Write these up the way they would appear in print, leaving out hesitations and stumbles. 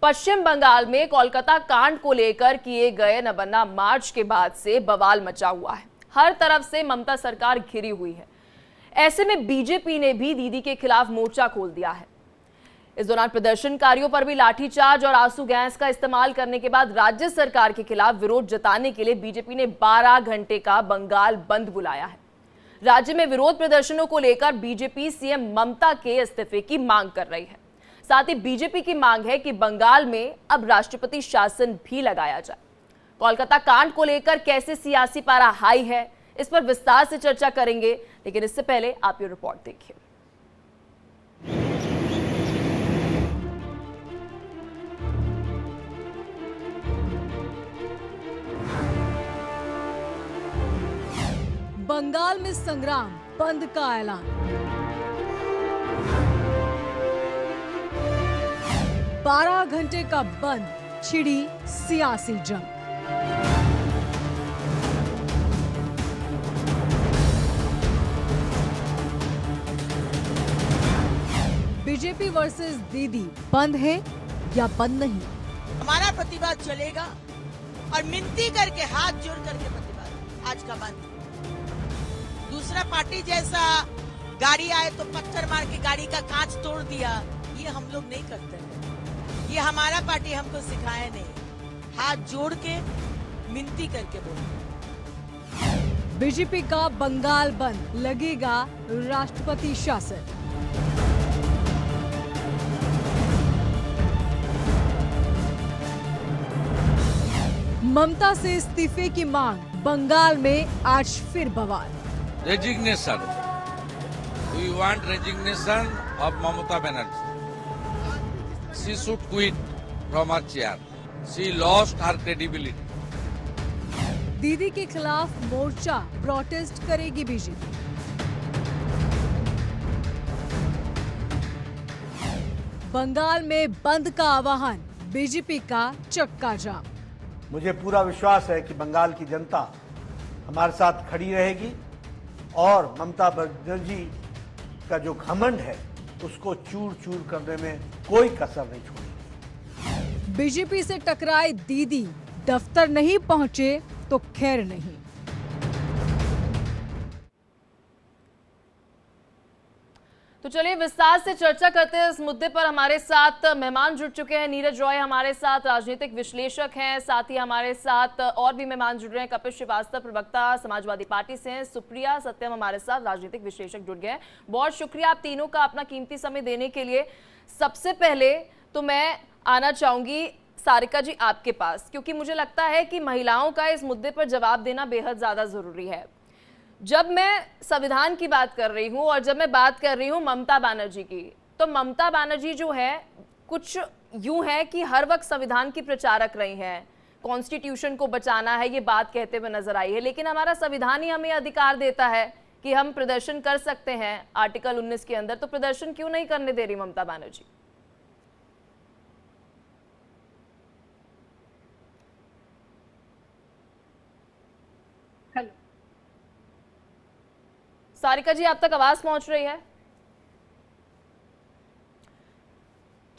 पश्चिम बंगाल में कोलकाता कांड को लेकर किए गए नबन्ना मार्च के बाद से बवाल मचा हुआ है। हर तरफ से ममता सरकार घिरी हुई है। ऐसे में बीजेपी ने भी दीदी के खिलाफ मोर्चा खोल दिया है। इस दौरान प्रदर्शनकारियों पर भी लाठीचार्ज और आंसू गैस का इस्तेमाल करने के बाद राज्य सरकार के खिलाफ विरोध जताने के लिए बीजेपी ने 12 घंटे का बंगाल बंद बुलाया है। राज्य में विरोध प्रदर्शनों को लेकर बीजेपी सीएम ममता के इस्तीफे की मांग कर रही है। साथ ही बीजेपी की मांग है कि बंगाल में अब राष्ट्रपति शासन भी लगाया जाए। कोलकाता कांड को लेकर कैसे सियासी पारा हाई है, इस पर विस्तार से चर्चा करेंगे, लेकिन इससे पहले आप ये रिपोर्ट देखिए। बंगाल में संग्राम बंद का ऐलान। 12 घंटे का बंद, छिड़ी सियासी जंग। बीजेपी वर्सेस दीदी बंद है या बंद नहीं? हमारा प्रतिवाद चलेगा और मिनती करके हाथ जोड़ करके प्रतिवाद आज का बंद। दूसरा पार्टी जैसा गाड़ी आए तो पत्थर मार के गाड़ी का कांच तोड़ दिया, ये हम लोग नहीं करते हैं। ये हमारा पार्टी हमको सिखाया नहीं। हाथ जोड़ के मिनती करके बोलो। बीजेपी का बंगाल बंद, लगेगा राष्ट्रपति शासन। ममता से इस्तीफे की मांग, बंगाल में आज फिर बवाल। Resignation. We want resignation of Mamata Banerjee. She should quit from her chair. She lost her credibility. दीदी के खिलाफ मोर्चा, प्रोटेस्ट करेगी बीजेपी। बंगाल में बंद का आह्वान, बीजेपी का चक्का जाम। मुझे पूरा विश्वास है कि बंगाल की जनता हमारे साथ खड़ी रहेगी और ममता बनर्जी का जो घमंड है उसको चूर चूर करने में कोई कसर नहीं छोड़ेगी। बीजेपी से टकराए दीदी, दफ्तर नहीं पहुंचे तो खैर नहीं। तो चलिए विस्तार से चर्चा करते हैं इस मुद्दे पर। हमारे साथ मेहमान जुड़ चुके हैं। नीरज रॉय हमारे साथ राजनीतिक विश्लेषक हैं, साथ ही हमारे साथ और भी मेहमान जुड़ रहे हैं। कपिल श्रीवास्तव प्रवक्ता समाजवादी पार्टी से हैं, सुप्रिया सत्यम हमारे साथ राजनीतिक विश्लेषक जुड़ गए हैं। बहुत शुक्रिया आप तीनों का अपना कीमती समय देने के लिए। सबसे पहले तो मैं आना चाहूंगी सारिका जी आपके पास, क्योंकि मुझे लगता है कि महिलाओं का इस मुद्दे पर जवाब देना बेहद ज्यादा जरूरी है। जब मैं संविधान की बात कर रही हूं और जब मैं बात कर रही हूं ममता बनर्जी की, तो ममता बनर्जी जो है कुछ यूं है कि हर वक्त संविधान की प्रचारक रही हैं, कॉन्स्टिट्यूशन को बचाना है ये बात कहते हुए नजर आई है। लेकिन हमारा संविधान ही हमें अधिकार देता है कि हम प्रदर्शन कर सकते हैं आर्टिकल 19 के अंदर, तो प्रदर्शन क्यों नहीं करने दे रही ममता बनर्जी? सारिका जी आप तक आवाज पहुंच रही है?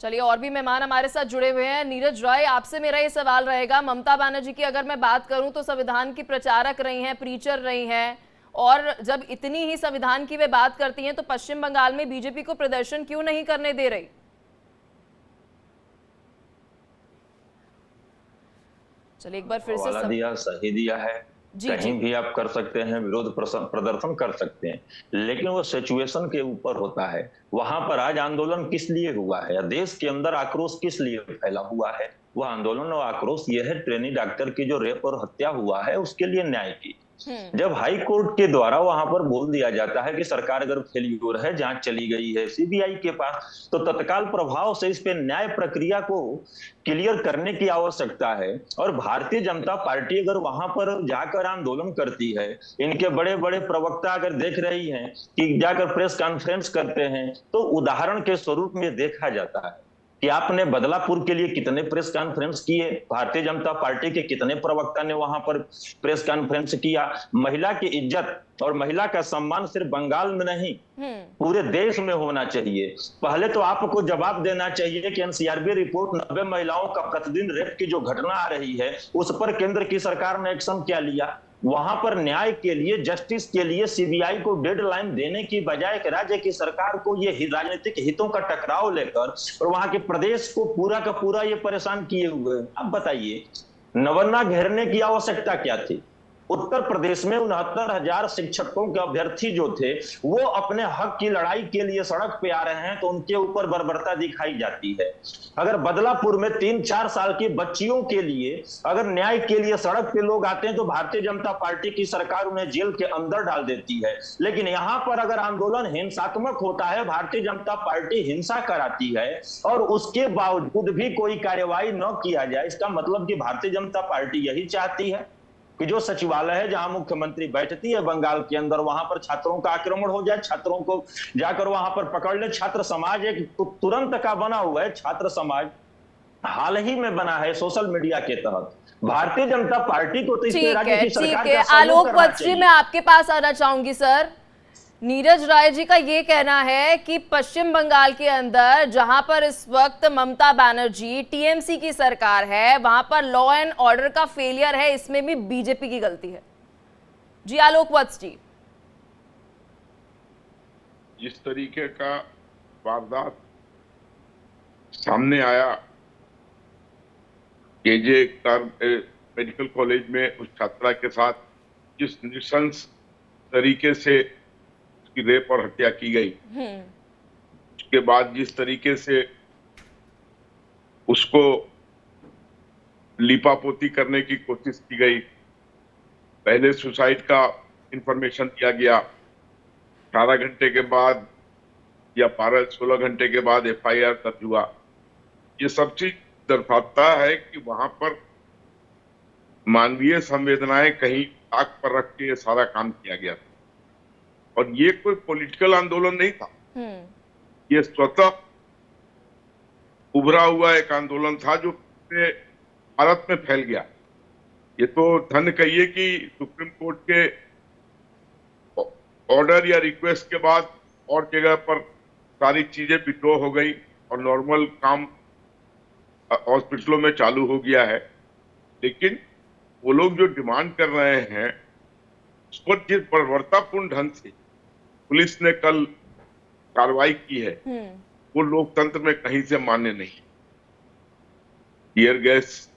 चलिए और भी मेहमान हमारे साथ जुड़े हुए हैं। नीरज रॉय आपसे मेरा ये सवाल रहेगा, ममता बनर्जी की अगर मैं बात करूं तो संविधान की प्रचारक रही हैं, प्रीचर रही हैं, और जब इतनी ही संविधान की वे बात करती हैं तो पश्चिम बंगाल में बीजेपी को प्रदर्शन क्यों नहीं करने दे रही? चलिए एक बार फिर से दिया, सही दिया है। कहीं भी आप कर सकते हैं, विरोध प्रदर्शन कर सकते हैं, लेकिन वो सिचुएशन के ऊपर होता है। वहां पर आज आंदोलन किस लिए हुआ है या देश के अंदर आक्रोश किस लिए फैला हुआ है? वो आंदोलन और आक्रोश ये है ट्रेनी डॉक्टर की जो रेप और हत्या हुआ है उसके लिए न्याय की। जब हाई कोर्ट के द्वारा वहां पर बोल दिया जाता है कि सरकार अगर फेल्यूर है, जांच चली गई है सीबीआई के पास, तो तत्काल प्रभाव से इस पे न्याय प्रक्रिया को क्लियर करने की आवश्यकता है। और भारतीय जनता पार्टी अगर वहां पर जाकर आंदोलन करती है, इनके बड़े बड़े प्रवक्ता अगर देख रही हैं कि जाकर प्रेस कॉन्फ्रेंस करते हैं, तो उदाहरण के स्वरूप में देखा जाता है कि आपने बदलापुर के लिए कितने प्रेस कॉन्फ्रेंस किए, भारतीय जनता पार्टी के कितने प्रवक्ता ने वहां पर प्रेस कॉन्फ्रेंस किया। महिला की इज्जत और महिला का सम्मान सिर्फ बंगाल में नहीं पूरे देश में होना चाहिए। पहले तो आपको जवाब देना चाहिए कि एनसीआरबी रिपोर्ट 90 महिलाओं का प्रतिदिन रेप की जो घटना आ रही है उस पर केंद्र की सरकार ने एक्शन क्या लिया। वहां पर न्याय के लिए, जस्टिस के लिए सीबीआई को डेडलाइन देने की बजाय एक राज्य की सरकार को ये राजनीतिक हितों का टकराव लेकर और वहां के प्रदेश को पूरा का पूरा ये परेशान किए हुए। अब बताइए, नवन्ना घेरने की आवश्यकता क्या थी? उत्तर प्रदेश में 69,000 शिक्षकों के अभ्यर्थी जो थे वो अपने हक की लड़ाई के लिए सड़क पे आ रहे हैं तो उनके ऊपर बर्बरता दिखाई जाती है। अगर बदलापुर में 3-4 साल की बच्चियों के लिए अगर न्याय के लिए सड़क पे लोग आते हैं तो भारतीय जनता पार्टी की सरकार उन्हें जेल के अंदर डाल देती है। लेकिन यहां पर अगर आंदोलन हिंसात्मक होता है, भारतीय जनता पार्टी हिंसा कराती है और उसके बावजूद भी कोई कार्यवाही न किया जाए, इसका मतलब कि भारतीय जनता पार्टी यही चाहती है कि जो सचिवालय है जहां मुख्यमंत्री बैठती है बंगाल के अंदर, वहां पर छात्रों का आक्रमण हो जाए, छात्रों को जाकर वहां पर पकड़ ले। छात्र समाज एक तुरंत का बना हुआ है, छात्र समाज हाल ही में बना है सोशल मीडिया के तहत। भारतीय जनता पार्टी को तो इसके राज्य की सरकार का सहयोग आलोक करना वत्स जी, मैं आपके पास आना चाहूंगी सर। नीरज राय जी का ये कहना है कि पश्चिम बंगाल के अंदर जहां पर इस वक्त ममता बनर्जी टीएमसी की सरकार है वहां पर लॉ एंड ऑर्डर का फेलियर है, इसमें भी बीजेपी की गलती है। जी आलोक वत्स जी, जिस तरीके का वारदात सामने आया केजे मेडिकल कॉलेज में उस छात्रा के साथ, जिस नृशंस तरीके से की रेप और हत्या की गई, उसके बाद जिस तरीके से उसको लिपापोती करने की कोशिश की गई, पहले सुसाइड का इंफॉर्मेशन दिया गया, 18 घंटे के बाद या 12-16 घंटे के बाद एफआईआर दर्ज हुआ। ये सब चीज दर्शाता है कि वहां पर मानवीय संवेदनाएं कहीं ताक पर रख के सारा काम किया गया था और ये कोई पॉलिटिकल आंदोलन नहीं था, ये स्वतः उभरा हुआ एक आंदोलन था जो पूरे भारत में फैल गया। ये तो धन्य कहिए कि सुप्रीम कोर्ट के ऑर्डर या रिक्वेस्ट के बाद और जगह पर सारी चीजें विड्रॉ हो गई और नॉर्मल काम हॉस्पिटलों में चालू हो गया है। लेकिन वो लोग जो डिमांड कर रहे हैं उस पर जिस बर्बरतापूर्ण ढंग से पुलिस ने कल कार्रवाई की है वो लोकतंत्र में कहीं से मान्य नहीं। टीयर गैस,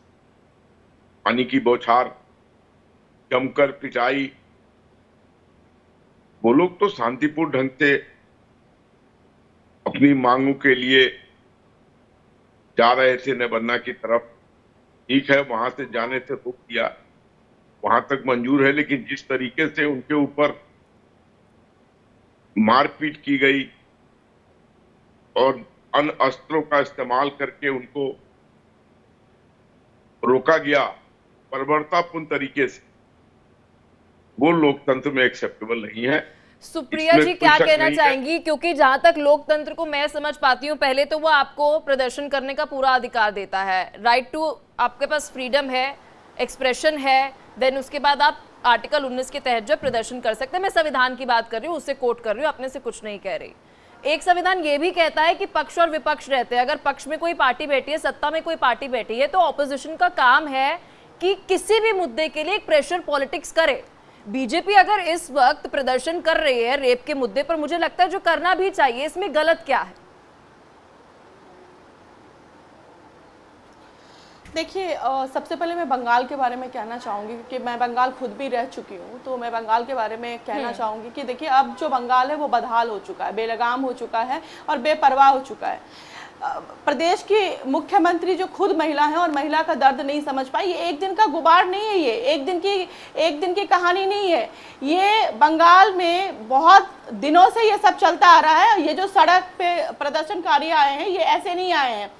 पानी की बौछार, जमकर पिटाई, वो लोग तो शांतिपूर्ण ढंग से अपनी मांगों के लिए जा रहे थे नवन्ना की तरफ। ठीक है, वहां से जाने से रोक दिया, वहां तक मंजूर है, लेकिन जिस तरीके से उनके ऊपर मारपीट की गई और अन्य अस्त्रों का इस्तेमाल करके उनको रोका गया बर्बरतापूर्ण तरीके से, वो लोकतंत्र में एक्सेप्टेबल नहीं है। सुप्रिया जी क्या कहना चाहेंगी? क्योंकि जहां तक लोकतंत्र को मैं समझ पाती हूँ, पहले तो वो आपको प्रदर्शन करने का पूरा अधिकार देता है, राइट टू, आपके पास फ्रीडम है, एक्सप्रेशन है, देन उसके बाद आप आर्टिकल 19 के तहत जो प्रदर्शन कर सकते हैं। मैं संविधान की बात कर रही हूँ, उससे कोट कर रही हूँ, अपने से कुछ नहीं कह रही। एक संविधान ये भी कहता है कि पक्ष और विपक्ष रहते हैं। अगर पक्ष में कोई पार्टी बैठी है, सत्ता में कोई पार्टी बैठी है, तो ऑपोजिशन का काम है कि किसी भी मुद्दे के लिए एक प्रेशर पॉलिटिक्स करे। बीजेपी अगर इस वक्त प्रदर्शन कर रही है रेप के मुद्दे पर, मुझे लगता है जो करना भी चाहिए, इसमें गलत क्या है? देखिए, सबसे पहले मैं बंगाल के बारे में कहना चाहूँगी क्योंकि मैं बंगाल खुद भी रह चुकी हूँ, तो मैं बंगाल के बारे में कहना चाहूँगी कि देखिए, अब जो बंगाल है वो बदहाल हो चुका है, बेलगाम हो चुका है और बेपरवाह हो चुका है। प्रदेश की मुख्यमंत्री जो खुद महिला है और महिला का दर्द नहीं समझ पाई, ये एक दिन का गुबार नहीं है, ये एक दिन की कहानी नहीं है। ये बंगाल में बहुत दिनों से ये सब चलता आ रहा है। ये जो सड़क पे प्रदर्शनकारी आए हैं, ये ऐसे नहीं आए हैं।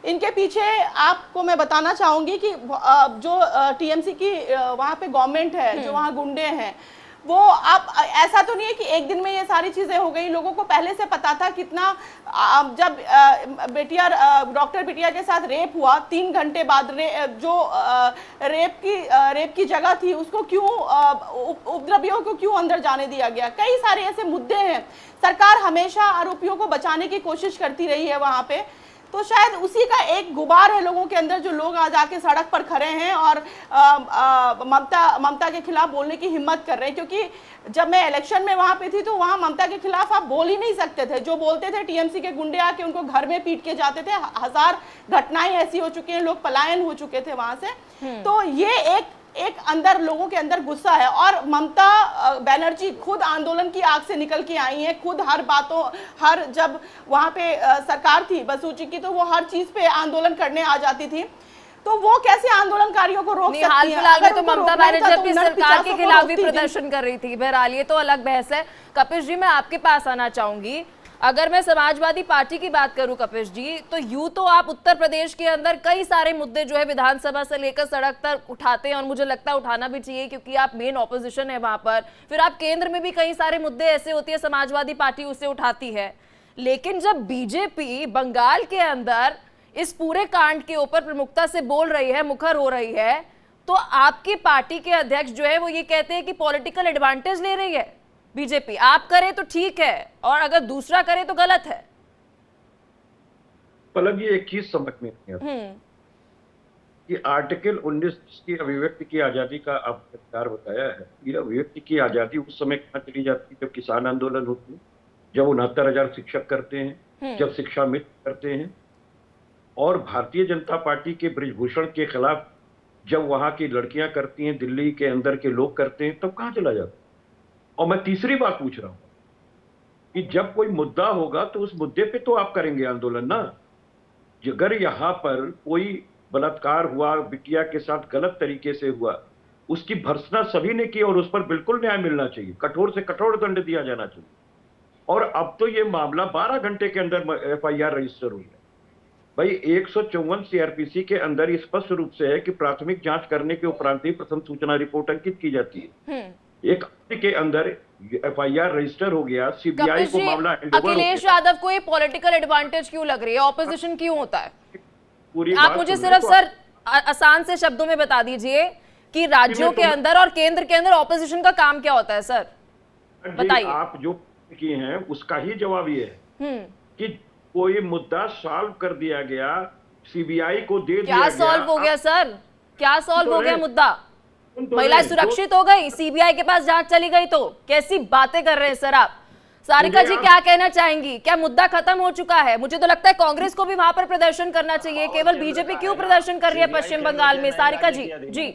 इनके पीछे आपको मैं बताना चाहूँगी कि जो टीएमसी की वहाँ पे गवर्नमेंट है, जो वहाँ गुंडे हैं, वो आप ऐसा तो नहीं है कि एक दिन में ये सारी चीजें हो गई, लोगों को पहले से पता था। कितना जब डॉक्टर बिटिया के साथ रेप हुआ 3 घंटे बाद जो रेप की जगह थी उसको क्यों उपद्रवियों को क्यों अंदर जाने दिया गया। कई सारे ऐसे मुद्दे हैं, सरकार हमेशा आरोपियों को बचाने की कोशिश करती रही है वहां पे, तो शायद उसी का एक गुबार है लोगों के अंदर, जो लोग आज आके सड़क पर खड़े हैं और ममता के खिलाफ बोलने की हिम्मत कर रहे हैं। क्योंकि जब मैं इलेक्शन में वहां पे थी तो वहां ममता के खिलाफ आप बोल ही नहीं सकते थे। जो बोलते थे टीएमसी के गुंडे आके उनको घर में पीट के जाते थे। 1000 घटनाएं ऐसी हो चुकी हैं, लोग पलायन हो चुके थे वहां से। तो ये एक अंदर लोगों के अंदर गुस्सा है। और ममता बनर्जी खुद आंदोलन की आग से निकल के आई हैं, खुद हर जब वहां पे सरकार थी बसूची की तो वो हर चीज पे आंदोलन करने आ जाती थी। तो वो कैसे आंदोलनकारियों को रोक सकती हैं? हाल फिलहाल में तो उनको ममता रोकना ही था बनर्जी तो अपनी 59 सरकार के को खिलाफ भी रोकती थी। प्रदर्शन कर रही थी। बहरहाल ये तो अलग बहस है। कपिश जी, मैं आपके पास आना चाहूंगी। अगर मैं समाजवादी पार्टी की बात करूं कपिश जी, तो यूं तो आप उत्तर प्रदेश के अंदर कई सारे मुद्दे जो है विधानसभा से लेकर सड़क तक उठाते हैं, और मुझे लगता है उठाना भी चाहिए क्योंकि आप मेन ऑपोजिशन है वहां पर। फिर आप केंद्र में भी कई सारे मुद्दे ऐसे होती है समाजवादी पार्टी उसे उठाती है। लेकिन जब बीजेपी बंगाल के अंदर इस पूरे कांड के ऊपर प्रमुखता से बोल रही है, मुखर हो रही है, तो आपकी पार्टी के अध्यक्ष जो है वो ये कहते हैं कि पॉलिटिकल एडवांटेज ले रही है बीजेपी। आप करें तो ठीक है और अगर दूसरा करे तो गलत है। पलक, ये एक चीज समझ में नहीं आती कि आर्टिकल 19 की अभिव्यक्ति की आजादी का आप अधिकार बताया है। ये अभिव्यक्ति की आजादी उस समय कहाँ चली जाती है जब किसान आंदोलन होती है, जब 69,000 शिक्षक करते हैं, जब शिक्षा मित्र करते हैं, और भारतीय जनता पार्टी के बृजभूषण के खिलाफ जब वहां की लड़कियां करती हैं, दिल्ली के अंदर के लोग करते हैं, तब कहां चला जाता है। और मैं तीसरी बात पूछ रहा हूं कि जब कोई मुद्दा होगा तो उस मुद्दे पे तो आप करेंगे आंदोलन ना। अगर यहां पर कोई बलात्कार हुआ, बिटिया के साथ गलत तरीके से हुआ, उसकी भर्त्सना सभी ने की और उस पर बिल्कुल न्याय मिलना चाहिए, कठोर से कठोर दंड दिया जाना चाहिए। और अब तो ये मामला 12 घंटे के अंदर FIR रजिस्टर हुई है। भाई 154 CRPC के अंदर स्पष्ट रूप से है कि प्राथमिक जांच करने के उपरांत ही प्रथम सूचना रिपोर्ट अंकित की जाती है। एक हफ्ते के अंदर FIR रजिस्टर हो गया, CBI को मामला अखिलेश यादव को ये पॉलिटिकल एडवांटेज क्यों लग रही है? ऑपोजिशन क्यों होता है? पूरी आप मुझे सिर्फ सर आसान से शब्दों में बता दीजिए कि राज्यों के अंदर और केंद्र के अंदर ऑपोजिशन का काम क्या होता है सर, बताइए। आप जो किए हैं उसका ही जवाब ये है कि कोई मुद्दा सॉल्व कर दिया गया, CBI को दे दिया गया। क्या सॉल्व हो गया सर? क्या सॉल्व हो गया मुद्दा? महिलाएं सुरक्षित हो गई, CBI के पास जांच चली गई, तो कैसी बातें कर रहे हैं सर आप? सारिका जी क्या कहना चाहेंगी? क्या मुद्दा खत्म हो चुका है? मुझे तो लगता है कांग्रेस को भी वहां पर प्रदर्शन करना चाहिए, केवल बीजेपी क्यों प्रदर्शन कर रही है पश्चिम बंगाल में? सारिका जी। जी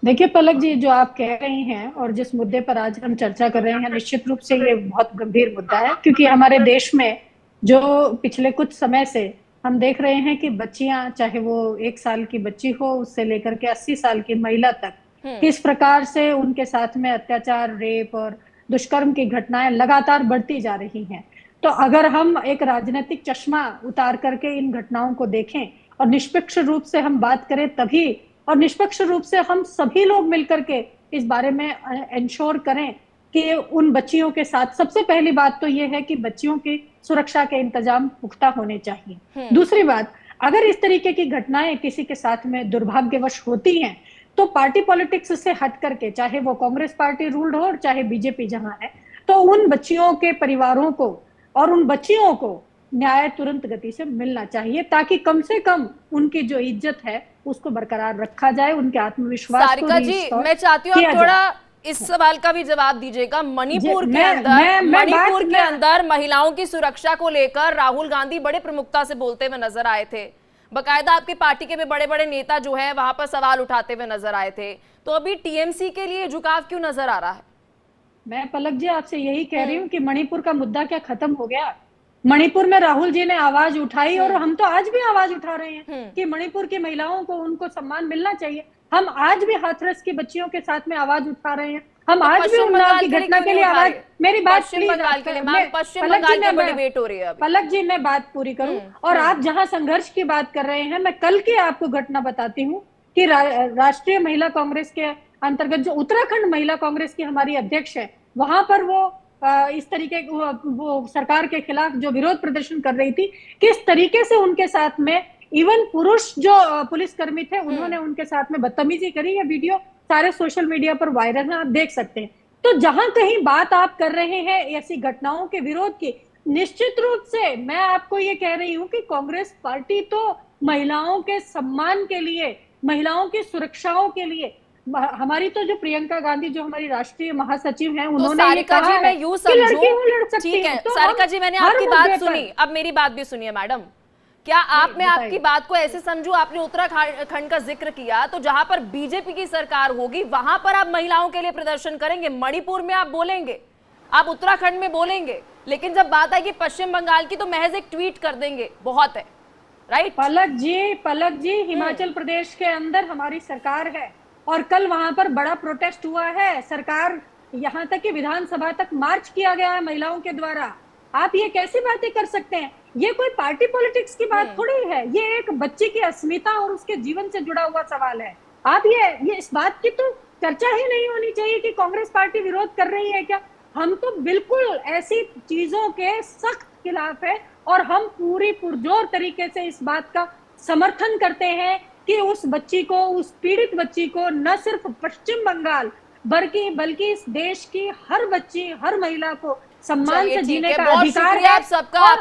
देखिए पलक जी, जो आप कह रही हैं और जिस मुद्दे पर आज हम चर्चा कर रहे हैं, निश्चित रूप से ये बहुत गंभीर मुद्दा है। क्योंकि हमारे देश में जो पिछले कुछ समय से हम देख रहे हैं कि बच्चियां, चाहे वो 1 साल की बच्ची हो उससे लेकर के 80 साल की महिला तक, किस प्रकार से उनके साथ में अत्याचार, रेप और दुष्कर्म की घटनाएं लगातार बढ़ती जा रही हैं। तो अगर हम एक राजनीतिक चश्मा उतार करके इन घटनाओं को देखें और निष्पक्ष रूप से हम बात करें तभी, और निष्पक्ष रूप से हम सभी लोग मिलकर के इस बारे में इंश्योर करें कि उन बच्चियों के साथ, सबसे पहली बात तो ये है कि बच्चियों की सुरक्षा के इंतजाम पुख्ता होने चाहिए। दूसरी बात, अगर इस तरीके की घटनाएं किसी के साथ में दुर्भाग्यवश होती हैं तो पार्टी पॉलिटिक्स से हट करके, चाहे वो कांग्रेस पार्टी रूल्ड हो और चाहे बीजेपी जहां है, तो उन बच्चियों के परिवारों को और उन बच्चियों को न्याय तुरंत गति से मिलना चाहिए, ताकि कम से कम उनकी जो इज्जत है उसको बरकरार रखा जाए, उनके आत्मविश्वास को सारिका जी, मैं चाहती हूँ आप थोड़ा इस सवाल का भी जवाब दीजिएगा। मणिपुर के अंदर महिलाओं की सुरक्षा को लेकर राहुल गांधी बड़े प्रमुखता से बोलते हुए नजर आए थे। बकायदा आपकी पार्टी के भी बड़े बड़े नेता जो है वहां पर सवाल उठाते हुए नजर आए थे। तो अभी टीएमसी के लिए झुकाव क्यों नजर आ रहा है? मैं पलक जी आपसे यही कह रही हूँ कि मणिपुर का मुद्दा क्या खत्म हो गया? मणिपुर में राहुल जी ने आवाज उठाई और हम तो आज भी आवाज उठा रहे हैं कि मणिपुर की महिलाओं को उनको सम्मान मिलना चाहिए। हम आज भी हाथरस की बच्चियों के साथ में आवाज उठा रहे हैं। हम तो आज भी उन्नाव की घटना के लिए आवाज, मेरी बात पश्चिम बंगाल के लिए डिबेट हो रही है। पलक जी मैं बात पूरी करूं, और आप जहां संघर्ष की बात कर रहे हैं, मैं कल की आपको घटना बताती हूँ कि राष्ट्रीय महिला कांग्रेस के अंतर्गत जो उत्तराखंड महिला कांग्रेस की हमारी अध्यक्ष है, वहां पर वो इस तरीके वो सरकार के खिलाफ जो विरोध प्रदर्शन कर रही थी, किस तरीके से उनके साथ में इवन पुरुष जो पुलिसकर्मी थे उन्होंने उनके साथ में बदतमीजी करी। ये वीडियो सारे सोशल मीडिया पर वायरल है, आप देख सकते हैं। तो जहां कहीं बात आप कर रहे हैं ऐसी घटनाओं के विरोध की, निश्चित रूप से मैं आपको ये कह रही हूं कि कांग्रेस पार्टी तो महिलाओं के सम्मान के लिए, महिलाओं की सुरक्षाओं के लिए, हमारी तो जो प्रियंका गांधी जो हमारी राष्ट्रीय महासचिव हैं, उन्होंने ये कहा है मैं यूं कि लड़की वो लड़ सकती ठीक है है। तो सारिका जी, मैंने हर आपकी मुद्दे बात पर- सुनी, अब मेरी बात भी सुनिए मैडम। क्या आपने बताइए। आपकी बात को ऐसे समझू, आपने उत्तराखंड का जिक्र किया, तो जहां पर बीजेपी की सरकार होगी वहां पर आप महिलाओं के लिए प्रदर्शन करेंगे, मणिपुर में आप बोलेंगे, आप उत्तराखंड में बोलेंगे, लेकिन जब बात आएगी पश्चिम बंगाल की तो महज एक ट्वीट कर देंगे, बहुत है, राइट? पलक जी हिमाचल प्रदेश के अंदर हमारी सरकार है और कल वहां पर बड़ा प्रोटेस्ट हुआ है, सरकार यहाँ तक कि विधानसभा तक मार्च किया गया है महिलाओं के द्वारा। आप ये कैसी बातें कर सकते हैं? ये कोई पार्टी पॉलिटिक्स की बात थोड़ी है, ये एक बच्चे की अस्मिता और उसके जीवन से जुड़ा हुआ सवाल है। आप ये इस बात की तो चर्चा ही नहीं होनी चाहिए कि कांग्रेस पार्टी विरोध कर रही है क्या। हम तो बिल्कुल ऐसी चीजों के सख्त खिलाफ है और हम पूरी पुरजोर तरीके से इस बात का समर्थन करते हैं कि उस बच्ची को, उस पीड़ित बच्ची को न सिर्फ पश्चिम बंगाल बल्कि इस देश की हर बच्ची, हर महिला को सम्मान से जीने का बहुत अधिकार शुक्रिया है। आप सबका।